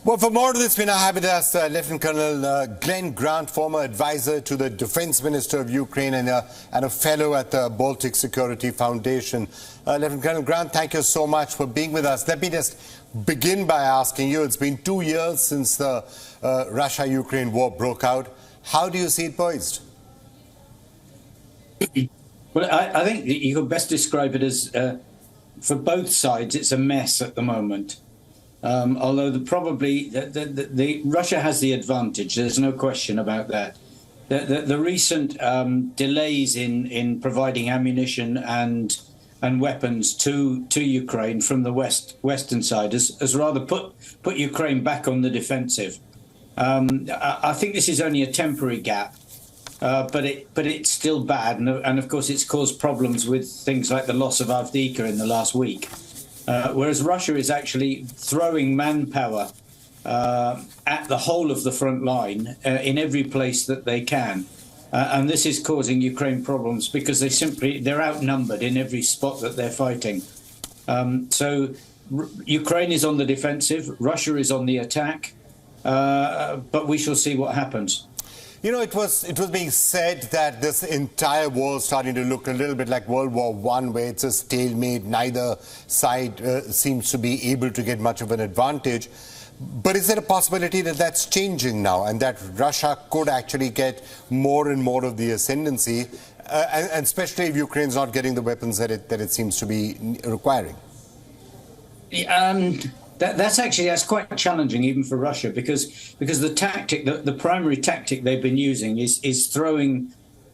Well, for more of this, we now have with us Lieutenant Colonel Glen Grant, former advisor to the Defense Minister of Ukraine and a fellow at the Baltic Security Foundation. Lieutenant Colonel Grant, thank you so much for being with us. Let me just begin by asking you, it's been 2 years since the Russia-Ukraine war broke out. How do you see it poised? Well, I think you could best describe it as, for both sides, it's a mess at the moment. Although Russia has the advantage, there's no question about that. The recent delays in providing ammunition and weapons to Ukraine from the western side has rather put Ukraine back on the defensive. I think this is only a temporary gap, but it's still bad, and of course it's caused problems with things like the loss of Avdiivka in the last week. Whereas Russia is actually throwing manpower at the whole of the front line in every place that they can. And this is causing Ukraine problems because they're outnumbered in every spot that they're fighting. So Ukraine is on the defensive, Russia is on the attack, but we shall see what happens. You know, it was being said that this entire war is starting to look a little bit like World War I, where it's a stalemate. Neither side seems to be able to get much of an advantage. But is there a possibility that that's changing now and that Russia could actually get more and more of the ascendancy, and especially if Ukraine's not getting the weapons that it seems to be requiring? That's quite challenging even for Russia because the tactic, the primary tactic they've been using is throwing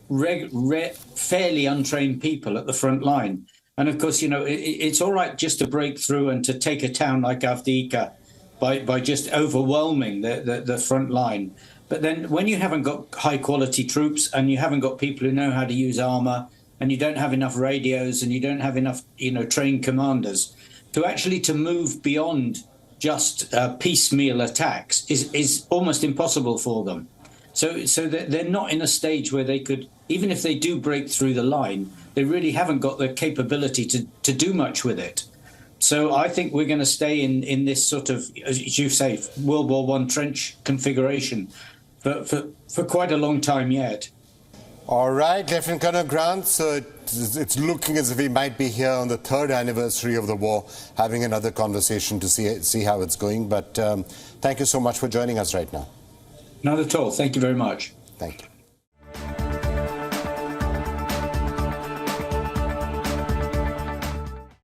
fairly untrained people at the front line. And of course, you know, it's all right just to break through and to take a town like Avdiivka by just overwhelming the front line. But then when you haven't got high quality troops and you haven't got people who know how to use armor and you don't have enough radios and you don't have enough, trained commanders, to move beyond just piecemeal attacks is almost impossible for them. So they're not in a stage where they could, even if they do break through the line, they really haven't got the capability to do much with it. So I think we're going to stay in this sort of, as you say, World War I trench configuration for quite a long time yet. All right, Lieutenant Colonel Grant, so it's looking as if we might be here on the 3rd anniversary of the war, having another conversation to see how it's going. But thank you so much for joining us right now. Not at all. Thank you very much. Thank you.